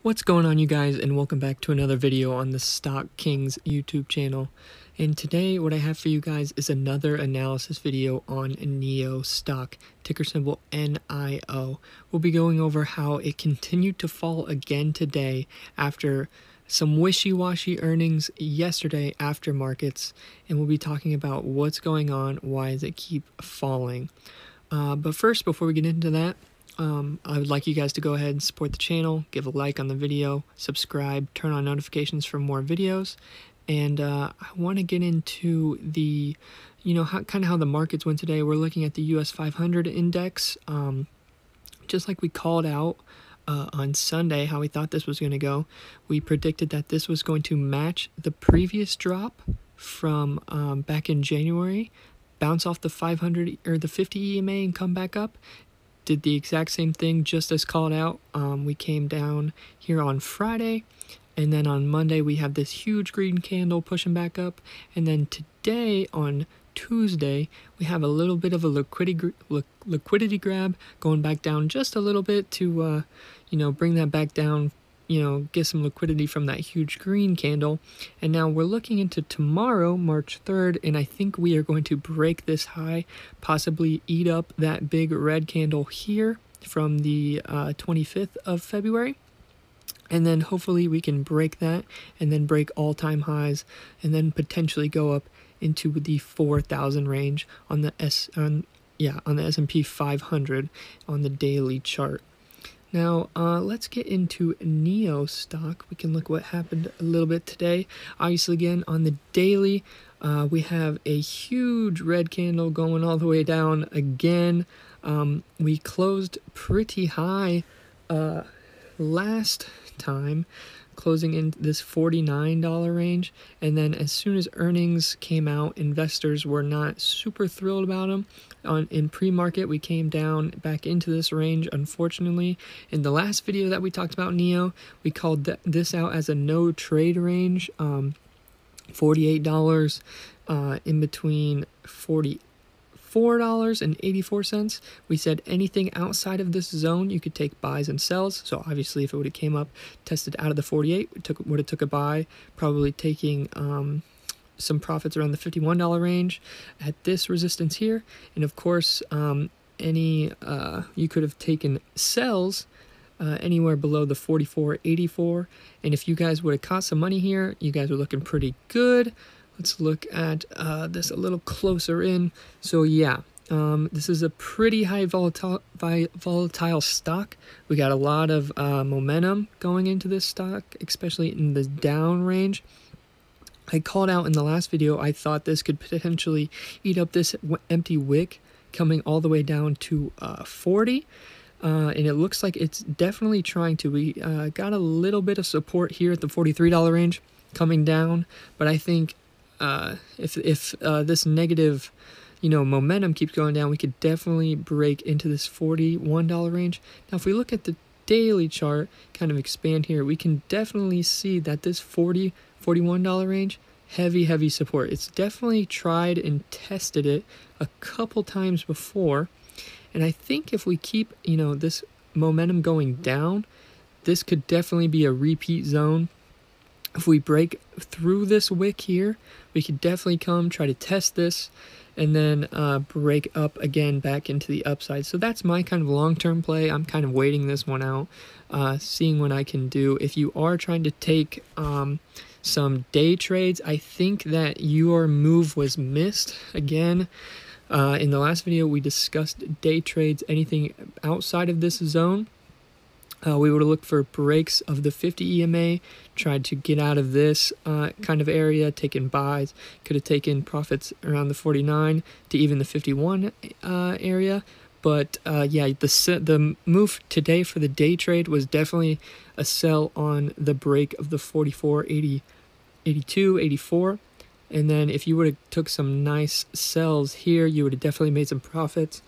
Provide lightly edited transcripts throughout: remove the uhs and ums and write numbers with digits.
What's going on, you guys, and welcome back to another video on the Stock Kings YouTube channel. And today what I have for you guys is another analysis video on NIO stock, ticker symbol NIO. We'll be going over how it continued to fall again today after some wishy-washy earnings yesterday after markets, and we'll be talking about what's going on, why does it keep falling. But first, before we get into that, I would like you guys to go ahead and support the channel, give a like on the video, subscribe, turn on notifications for more videos, and I want to get into the, how the markets went today. We're looking at the US 500 index, just like we called out on Sunday how we thought this was going to go. We predicted that this was going to match the previous drop from back in January, bounce off the 500 or the 50 EMA and come back up. Did the exact same thing, just as called out. We came down here on Friday, and then on Monday we have this huge green candle pushing back up, and then today on Tuesday we have a little bit of a liquidity grab going back down just a little bit to bring that back down, get some liquidity from that huge green candle. And now we're looking into tomorrow, March 3rd, and I think we are going to break this high, possibly eat up that big red candle here from the 25th of February. And then hopefully we can break that and then break all-time highs and then potentially go up into the 4,000 range on the S&P 500 on the daily chart. Now, let's get into NIO stock. We can look what happened a little bit today. Obviously, again, on the daily, we have a huge red candle going all the way down again. We closed pretty high last time, closing in this $49 range, and then as soon as earnings came out, investors were not super thrilled about them. In pre-market, we came down back into this range, unfortunately. In the last video that we talked about NIO, we called this out as a no trade range, $48 in between $44.84. We said anything outside of this zone you could take buys and sells. So obviously if it would have came up, tested out of the 48, would have took a buy, probably taking some profits around the $51 range at this resistance here. And of course, you could have taken sells anywhere below the 44.84. And if you guys would have caught some money here, you guys were looking pretty good. Let's look at this a little closer in. So yeah, this is a pretty high volatile stock. We got a lot of momentum going into this stock, especially in the down range. I called out in the last video, I thought this could potentially eat up this empty wick coming all the way down to 40. And it looks like it's definitely trying to. We got a little bit of support here at the $43 range coming down, but I think if this negative, momentum keeps going down, we could definitely break into this $41 range. Now, if we look at the daily chart, kind of expand here, we can definitely see that this $41 range, heavy support. It's definitely tried and tested it a couple times before. And I think if we keep, this momentum going down, this could definitely be a repeat zone. If we break through this wick here, we could definitely try to test this and then break up again back into the upside. So that's my kind of long-term play. I'm kind of waiting this one out, seeing what I can do. If you are trying to take some day trades, I think that your move was missed. Again, in the last video, we discussed day trades, anything outside of this zone. We would have looked for breaks of the 50 EMA, tried to get out of this kind of area, taken buys, could have taken profits around the 49 to even the 51 area. But yeah, the move today for the day trade was definitely a sell on the break of the 44, 80, 82, 84. And then if you would have took some nice sells here, you would have definitely made some profits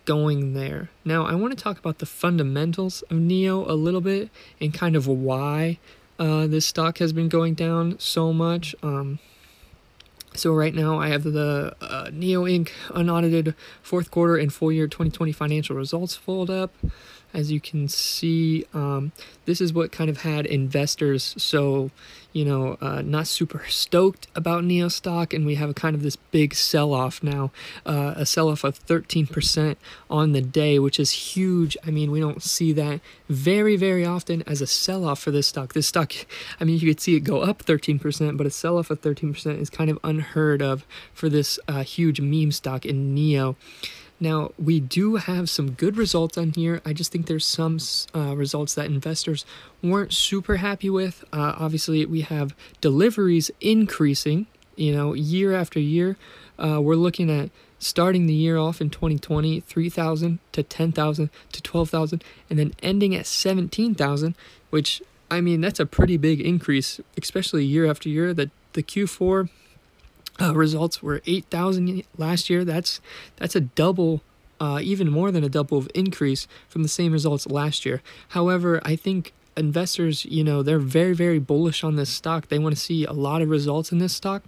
going there. Now, I want to talk about the fundamentals of NIO a little bit and kind of why this stock has been going down so much. So right now I have the NIO Inc. unaudited fourth quarter and full year 2020 financial results pulled up. As you can see, this is what kind of had investors so, not super stoked about NIO stock, and we have kind of this big sell-off now, a sell-off of 13% on the day, which is huge. I mean, we don't see that very, very often as a sell-off for this stock. This stock, I mean, you could see it go up 13%, but a sell-off of 13% is kind of unheard of for this huge meme stock in NIO. Now, we do have some good results on here. I just think there's some results that investors weren't super happy with. Obviously, we have deliveries increasing, year after year. We're looking at starting the year off in 2020, 3,000 to 10,000 to 12,000, and then ending at 17,000, which, I mean, that's a pretty big increase, especially year after year. The Q4 results were 8,000 last year. That's a double, even more than a double of increase from the same results last year. However, I think investors, they're very, very bullish on this stock. They want to see a lot of results in this stock.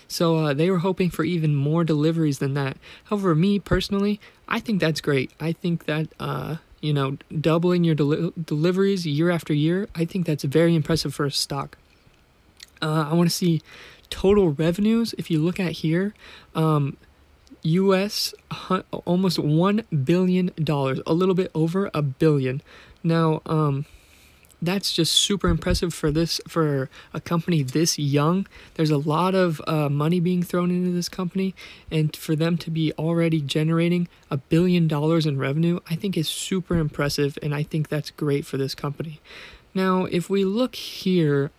So they were hoping for even more deliveries than that. However, me personally, I think that's great. I think that, doubling your deliveries year after year, I think that's very impressive for a stock. I want to see total revenues. If you look at here, US almost $1 billion, a little bit over $1 billion. Now, that's just super impressive for a company this young. There's a lot of money being thrown into this company, and for them to be already generating $1 billion in revenue, I think is super impressive, and I think that's great for this company. Now, if we look here,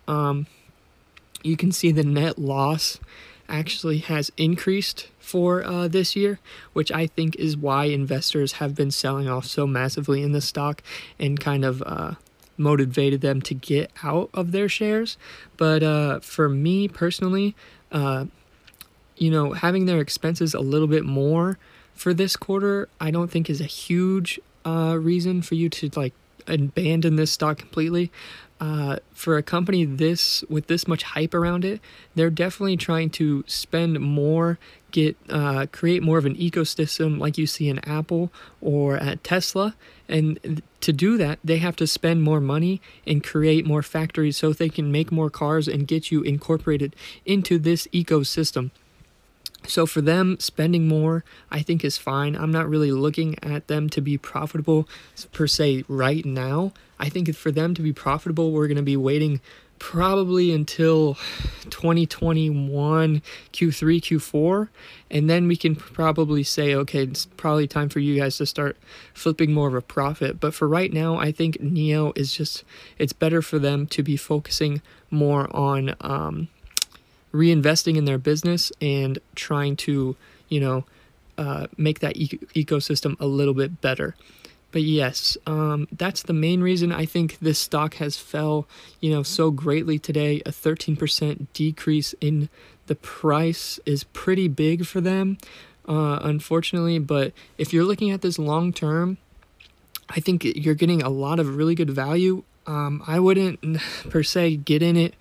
you can see the net loss actually has increased for this year, which I think is why investors have been selling off so massively in the stock and kind of motivated them to get out of their shares. But for me personally, having their expenses a little bit more for this quarter, I don't think is a huge reason for you to abandon this stock completely. For a company with this much hype around it, they're definitely trying to spend more, create more of an ecosystem like you see in Apple or at Tesla. And to do that, they have to spend more money and create more factories so they can make more cars and get you incorporated into this ecosystem. So for them, spending more, I think, is fine. I'm not really looking at them to be profitable per se right now. I think for them to be profitable, we're going to be waiting probably until 2021, Q3, Q4, and then we can probably say, okay, it's probably time for you guys to start flipping more of a profit. But for right now, I think NIO is it's better for them to be focusing more on reinvesting in their business and trying to, make that ecosystem a little bit better. But yes, that's the main reason I think this stock has fell, so greatly today. A 13% decrease in the price is pretty big for them, unfortunately. But if you're looking at this long term, I think you're getting a lot of really good value. I wouldn't per se get in it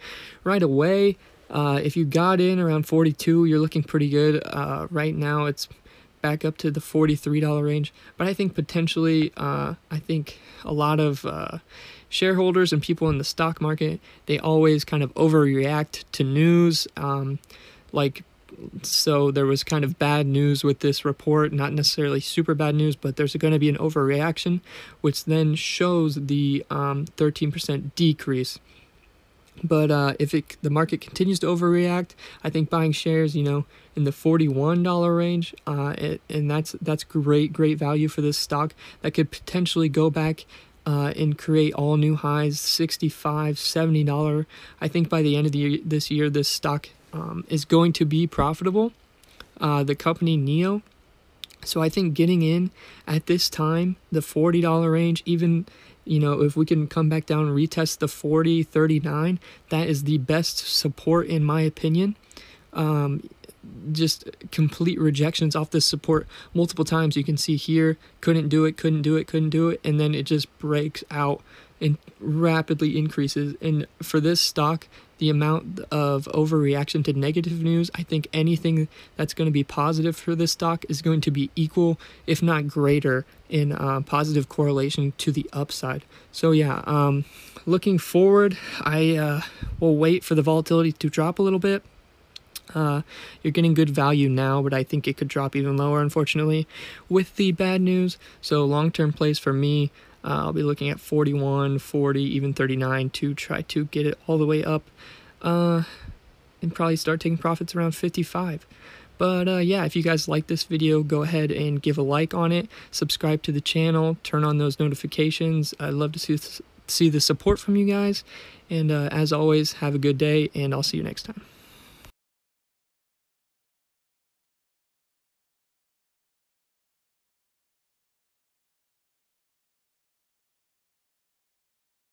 right away. If you got in around 42, you're looking pretty good. Right now, it's back up to the $43 range. But I think potentially, I think a lot of shareholders and people in the stock market, they always kind of overreact to news. So there was kind of bad news with this report, not necessarily super bad news, but there's going to be an overreaction, which then shows the 13% decrease. But if the market continues to overreact, I think buying shares, in the $41 range, and that's great value for this stock that could potentially go back and create all new highs, $65, $70. I think by the end of this year, this stock is going to be profitable. The company NIO. So I think getting in at this time, the $40 range, even if we can come back down and retest the 40, 39, that is the best support in my opinion. just complete rejections off this support multiple times. You can see here, couldn't do it, and then it just breaks out and rapidly increases. And for this stock, the amount of overreaction to negative news, I think anything that's going to be positive for this stock is going to be equal, if not greater, in positive correlation to the upside. So yeah, looking forward, I will wait for the volatility to drop a little bit. You're getting good value now, but I think it could drop even lower, unfortunately, with the bad news. So long-term plays for me, I'll be looking at 41, 40, even 39 to try to get it all the way up, and probably start taking profits around 55. But yeah, if you guys like this video, go ahead and give a like on it, subscribe to the channel, turn on those notifications. I'd love to see the support from you guys. And as always, have a good day, and I'll see you next time.